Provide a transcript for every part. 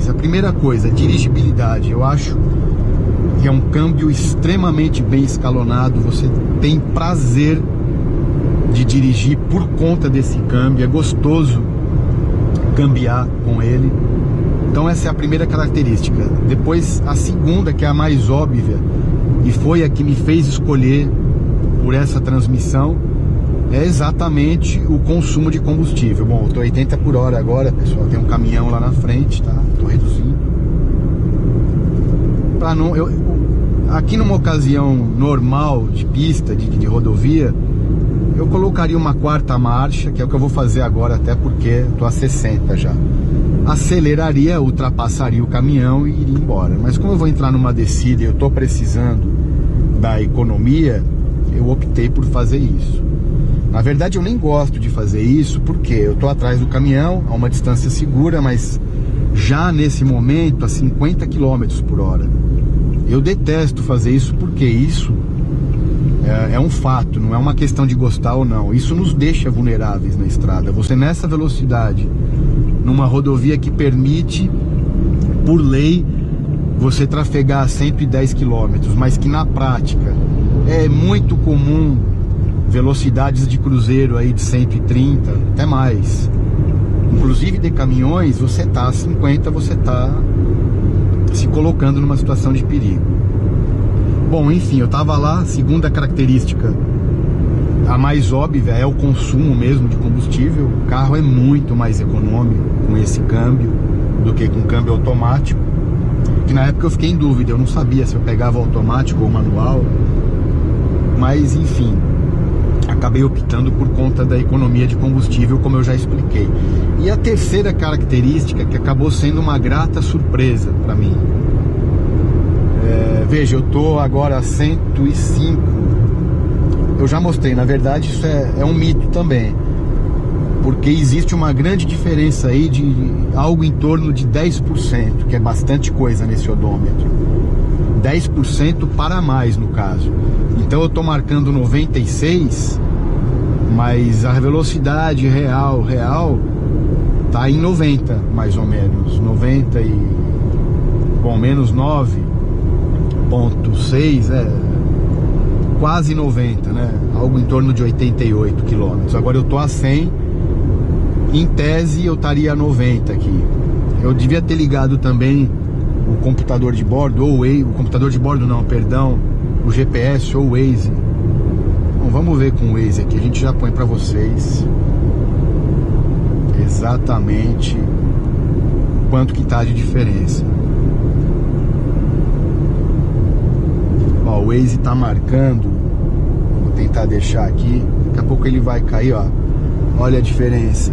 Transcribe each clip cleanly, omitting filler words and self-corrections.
A primeira coisa, dirigibilidade. Eu acho que é um câmbio extremamente bem escalonado. Você tem prazer de dirigir por conta desse câmbio. É gostoso cambiar com ele. Então essa é a primeira característica. Depois a segunda, que é a mais óbvia, e foi a que me fez escolher por essa transmissão, é exatamente o consumo de combustível. Bom, eu tô 80 por hora agora, pessoal. Tem um caminhão lá na frente, tá? Tô reduzindo. Pra não... aqui numa ocasião normal de pista, de rodovia, eu colocaria uma quarta marcha, que é o que eu vou fazer agora, até porque eu tô a 60 já. Aceleraria, ultrapassaria o caminhão e iria embora. Mas como eu vou entrar numa descida e eu tô precisando da economia, eu optei por fazer isso. Na verdade eu nem gosto de fazer isso, porque eu tô atrás do caminhão, a uma distância segura, mas já nesse momento a 50 km por hora. Eu detesto fazer isso, porque isso é um fato, não é uma questão de gostar ou não. Isso nos deixa vulneráveis na estrada. Você nessa velocidade, numa rodovia que permite, por lei, você trafegar a 110 km, mas que na prática é muito comum velocidades de cruzeiro aí de 130, até mais. Inclusive de caminhões, você tá a 50, você tá se colocando numa situação de perigo. Bom, enfim, eu tava lá. Segunda característica, a mais óbvia, é o consumo mesmo de combustível. O carro é muito mais econômico com esse câmbio do que com câmbio automático, que na época eu fiquei em dúvida, eu não sabia se eu pegava automático ou manual, mas enfim, acabei optando por conta da economia de combustível, como eu já expliquei. E a terceira característica, que acabou sendo uma grata surpresa para mim, veja, eu tô agora a 105. Eu já mostrei, na verdade isso é um mito também, porque existe uma grande diferença aí de algo em torno de 10%, que é bastante coisa nesse odômetro. 10% para mais no caso. Então eu tô marcando 96, mas a velocidade real tá em 90, mais ou menos. 90 e... bom, menos 9,6 quase 90, né? Algo em torno de 88 km. Agora eu tô a 100. Em tese eu estaria a 90 aqui. Eu devia ter ligado também o computador de bordo, ou o computador de bordo não, perdão, o GPS ou o Waze. Bom, vamos ver com o Waze aqui, a gente já põe para vocês exatamente quanto que tá de diferença. Ó, o Waze tá marcando, vou tentar deixar aqui, daqui a pouco ele vai cair, ó. Olha a diferença,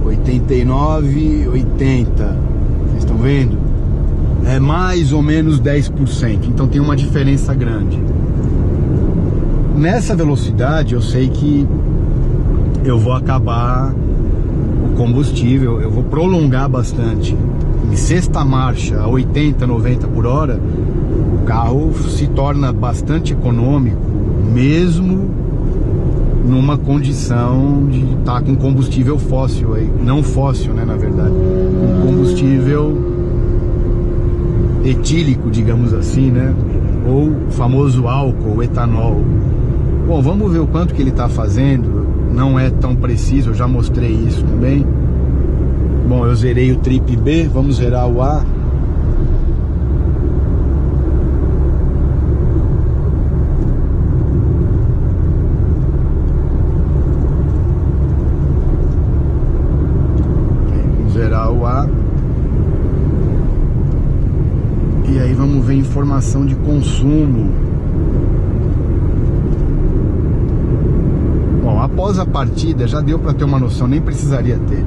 89, 80, vocês estão vendo? É mais ou menos 10%, então tem uma diferença grande. Nessa velocidade eu sei que eu vou acabar o combustível, eu vou prolongar bastante. Em sexta marcha, a 80, 90 por hora, o carro se torna bastante econômico, mesmo numa condição de estar com combustível fóssil aí, não fóssil, né, na verdade, com combustível etílico, digamos assim, né, ou o famoso álcool, etanol. Bom, vamos ver o quanto que ele está fazendo. Não é tão preciso, eu já mostrei isso também. Bom, eu zerei o trip B, vamos zerar o A. Vamos zerar o A. E aí vamos ver informação de consumo. Bom, após a partida, já deu para ter uma noção, nem precisaria ter.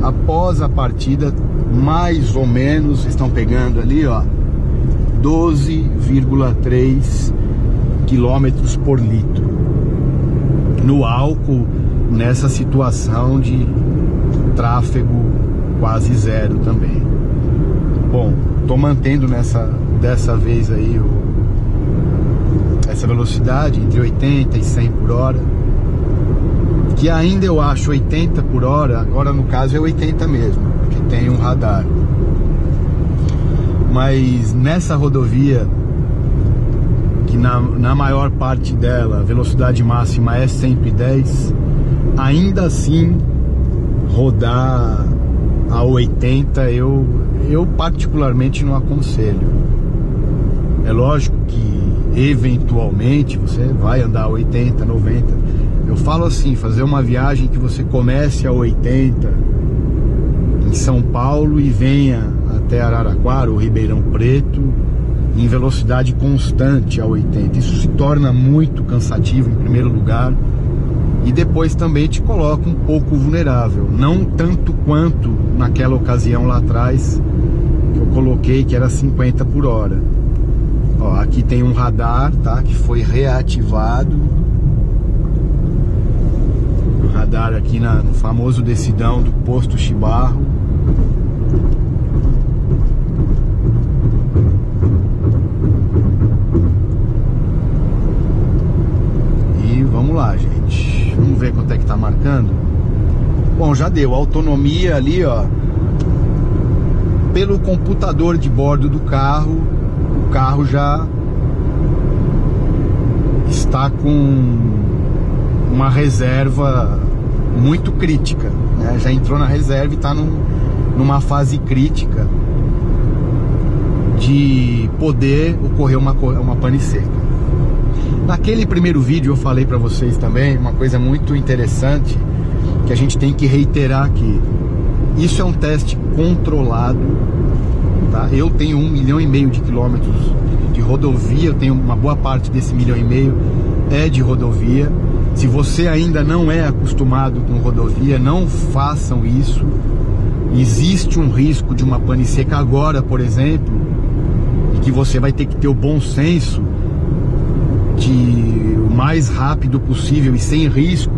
Após a partida, mais ou menos, vocês estão pegando ali, ó, 12,3 quilômetros por litro. No álcool, nessa situação de tráfego quase zero também. Bom, tô mantendo dessa vez aí essa velocidade entre 80 e 100 por hora, que ainda eu acho 80 por hora, agora no caso é 80 mesmo, porque tem um radar. Mas nessa rodovia, que na maior parte dela a velocidade máxima é 110, ainda assim rodar a 80 eu particularmente não aconselho. É lógico que eventualmente você vai andar a 80, 90. Eu falo assim, fazer uma viagem que você comece a 80 em São Paulo e venha até Araraquara ou Ribeirão Preto em velocidade constante a 80. Isso se torna muito cansativo em primeiro lugar, e depois também te coloca um pouco vulnerável, não tanto quanto naquela ocasião lá atrás que eu coloquei, que era 50 por hora. Ó, aqui tem um radar, tá, que foi reativado. O radar aqui no famoso decidão do posto Chibarro. E vamos lá, gente. Vamos ver quanto é que tá marcando. Bom, já deu autonomia ali, ó. Pelo computador de bordo do carro, o carro já está com uma reserva muito crítica, né? Já entrou na reserva e está numa fase crítica de poder ocorrer uma pane seca. Naquele primeiro vídeo eu falei para vocês também uma coisa muito interessante que a gente tem que reiterar aqui. Isso é um teste controlado, tá? Eu tenho 1,5 milhão de quilômetros de rodovia, eu tenho uma boa parte desse 1,5 milhão é de rodovia. Se você ainda não é acostumado com rodovia, não façam isso. Existe um risco de uma pane seca agora, por exemplo, e que você vai ter que ter o bom senso de o mais rápido possível e sem risco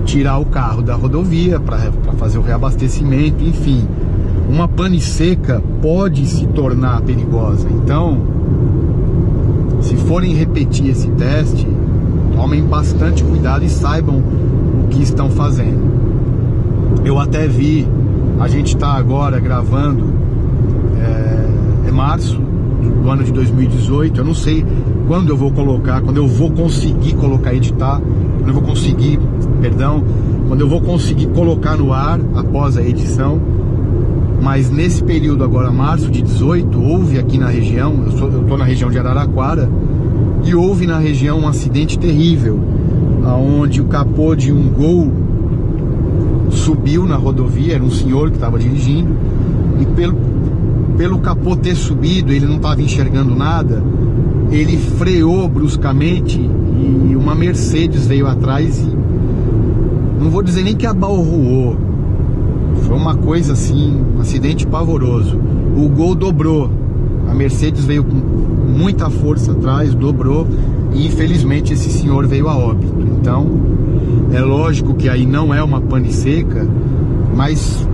tirar o carro da rodovia para fazer o reabastecimento, enfim. Uma pane seca pode se tornar perigosa. Então, se forem repetir esse teste, tomem bastante cuidado e saibam o que estão fazendo. Eu até vi, a gente está agora gravando, é março do ano de 2018, eu não sei quando eu vou colocar, quando eu vou conseguir colocar, editar, quando eu vou conseguir colocar no ar após a edição. Mas nesse período agora, março de 18, houve aqui na região, eu tô na região de Araraquara, e houve na região um acidente terrível, onde o capô de um Gol subiu na rodovia, era um senhor que estava dirigindo, e pelo capô ter subido, ele não estava enxergando nada, ele freou bruscamente e uma Mercedes veio atrás e não vou dizer nem que abalroou, foi uma coisa assim, um acidente pavoroso. O Gol dobrou, a Mercedes veio com muita força atrás, dobrou, e infelizmente esse senhor veio a óbito. Então, é lógico que aí não é uma pane seca, mas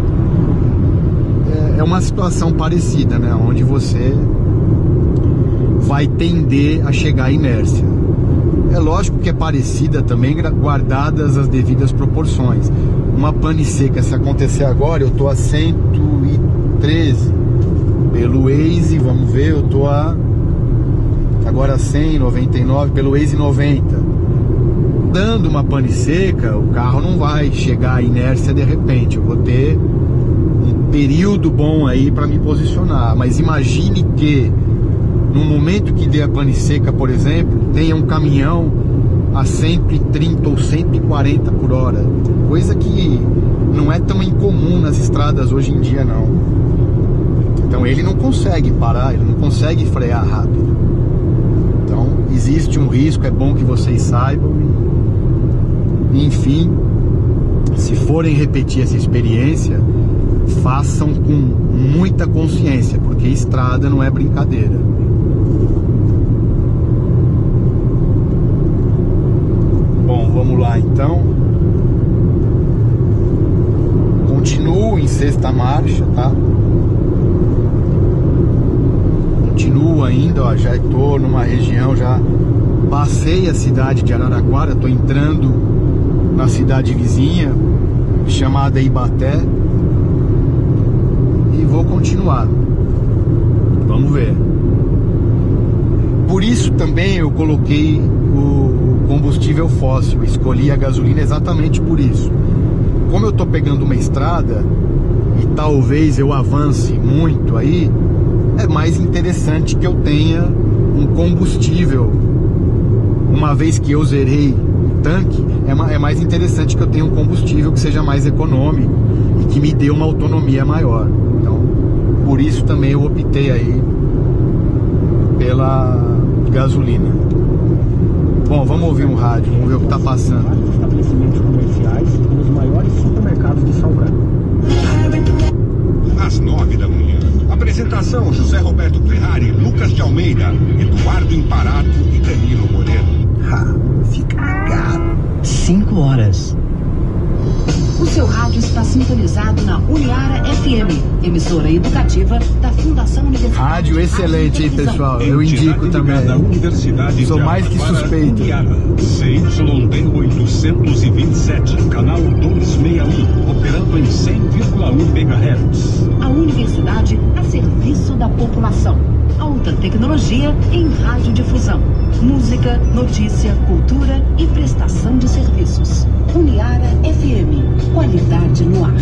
é uma situação parecida, né? Onde você vai tender a chegar à inércia. É lógico que é parecida também, guardadas as devidas proporções. Uma pane seca, se acontecer agora, eu tô a 113 pelo Waze, vamos ver, eu tô agora 199 pelo Waze 90. Dando uma pane seca, o carro não vai chegar à inércia de repente, eu vou ter um período bom aí para me posicionar. Mas imagine que no momento que dê a pane seca, por exemplo, tenha um caminhão a 130 ou 140 por hora, coisa que não é tão incomum nas estradas hoje em dia, não. Então ele não consegue parar, ele não consegue frear rápido. Então existe um risco, é bom que vocês saibam. Enfim, se forem repetir essa experiência, façam com muita consciência, porque estrada não é brincadeira. Bom, vamos lá então. Continuo em sexta marcha, tá? Continuo ainda, ó, já estou numa região, já passei a cidade de Araraquara, estou entrando na cidade vizinha, chamada Ibaté, e vou continuar. Vamos ver. Por isso também eu coloquei o combustível fóssil, escolhi a gasolina exatamente por isso. Como eu tô pegando uma estrada e talvez eu avance muito aí, é mais interessante que eu tenha um combustível. Uma vez que eu zerei o tanque, é mais interessante que eu tenha um combustível que seja mais econômico e que me dê uma autonomia maior. Então, por isso também eu optei aí pela gasolina. Bom, vamos ouvir um rádio, vamos ver o que está passando. Vários estabelecimentos comerciais e nos maiores supermercados de Salgado. Às 9 da manhã. Apresentação: José Roberto Ferrari, Lucas de Almeida, Eduardo Imparato e Danilo Moreno. Fica ligado. 5 horas. O seu rádio está sintonizado na Uniara FM, emissora educativa da Fundação Universitária. Rádio excelente, hein, pessoal? Eu indico também. Sou mais que suspeito. CYD 827, canal 261, operando em 100,1 MHz. A universidade a serviço da população. Alta tecnologia em radiodifusão. Música, notícia, cultura e prestação de serviços. Uniara FM. Qualidade no ar.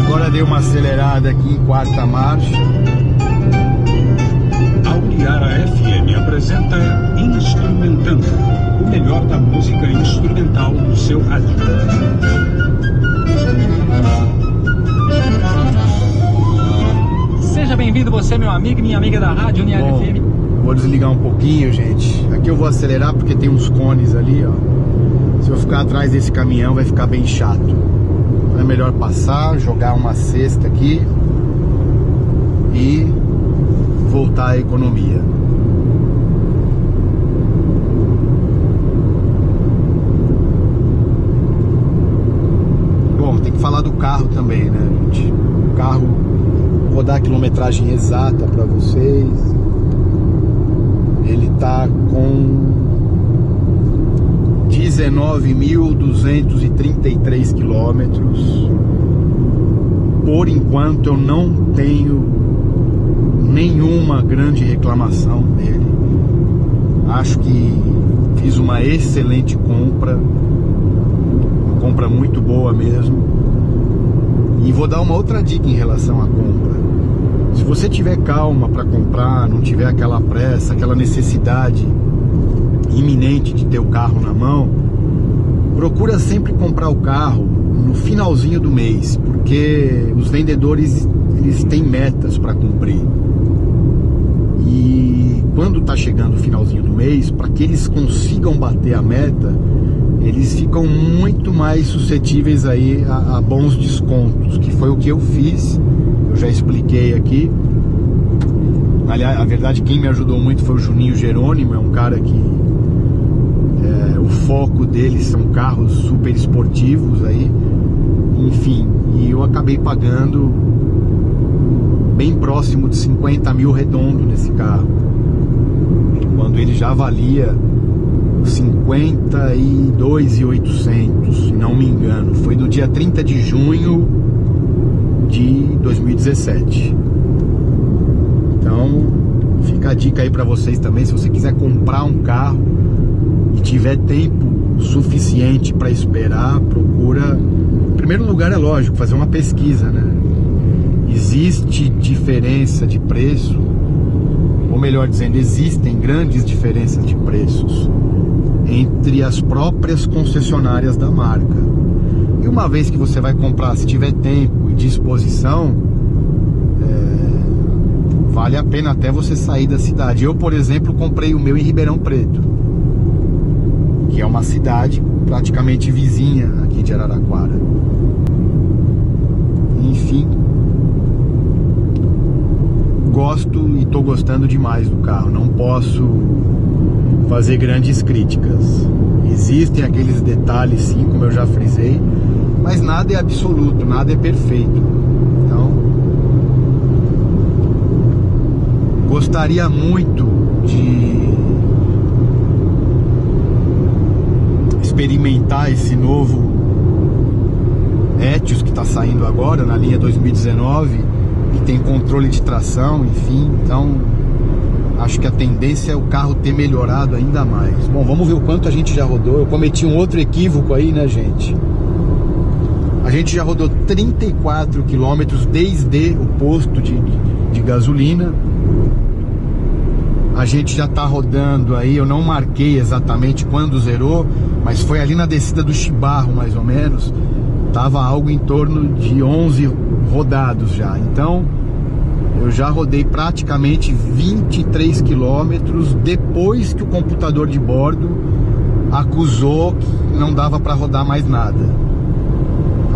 Agora dei uma acelerada aqui em quarta marcha. A Uniara FM apresenta Instrumentando, o melhor da música instrumental no seu rádio. Seja bem-vindo você, meu amigo e minha amiga da Rádio Uniara Bom, FM. vou desligar um pouquinho, gente. Aqui eu vou acelerar porque tem uns cones ali, ó. Se eu ficar atrás desse caminhão vai ficar bem chato. Então é melhor passar, jogar uma cesta aqui e voltar à economia. Bom, tem que falar do carro também, né, gente? O carro, vou dar a quilometragem exata para vocês. Ele tá com 19.233 quilômetros. Por enquanto eu não tenho nenhuma grande reclamação dele. Acho que fiz uma excelente compra, uma compra muito boa mesmo. E vou dar uma outra dica em relação à compra. Se você tiver calma para comprar, não tiver aquela pressa, aquela necessidade iminente de ter o carro na mão, procura sempre comprar o carro no finalzinho do mês, porque os vendedores, eles têm metas para cumprir. E quando está chegando o finalzinho do mês, para que eles consigam bater a meta, eles ficam muito mais suscetíveis aí a bons descontos, que foi o que eu fiz. Eu já expliquei aqui. Aliás, a verdade, quem me ajudou muito foi o Juninho Jerônimo. É um cara que o foco dele são carros super esportivos aí, enfim, e eu acabei pagando bem próximo de 50 mil redondo nesse carro, quando ele já valia 52.800, se não me engano. Foi do dia 30 de junho de 2017. Então fica a dica aí pra vocês também. Se você quiser comprar um carro e tiver tempo suficiente para esperar, procura, em primeiro lugar, é lógico, fazer uma pesquisa, né? Existe diferença de preço, ou melhor dizendo, existem grandes diferenças de preços entre as próprias concessionárias da marca. E uma vez que você vai comprar, se tiver tempo e disposição, vale a pena até você sair da cidade. Eu, por exemplo, comprei o meu em Ribeirão Preto, que é uma cidade praticamente vizinha aqui de Araraquara. Enfim, gosto e estou gostando demais do carro. Não posso fazer grandes críticas. Existem aqueles detalhes, sim, como eu já frisei, mas nada é absoluto, nada é perfeito. Então, gostaria muito de experimentar esse novo Etios que está saindo agora na linha 2019, que tem controle de tração, enfim. Então acho que a tendência é o carro ter melhorado ainda mais. Bom, vamos ver o quanto a gente já rodou. Eu cometi um outro equívoco aí, né, gente? A gente já rodou 34 quilômetros desde o posto de gasolina. A gente já tá rodando aí, eu não marquei exatamente quando zerou, mas foi ali na descida do Chibarro, mais ou menos. Tava algo em torno de 11 rodados já. Então eu já rodei praticamente 23 quilômetros depois que o computador de bordo acusou que não dava para rodar mais nada.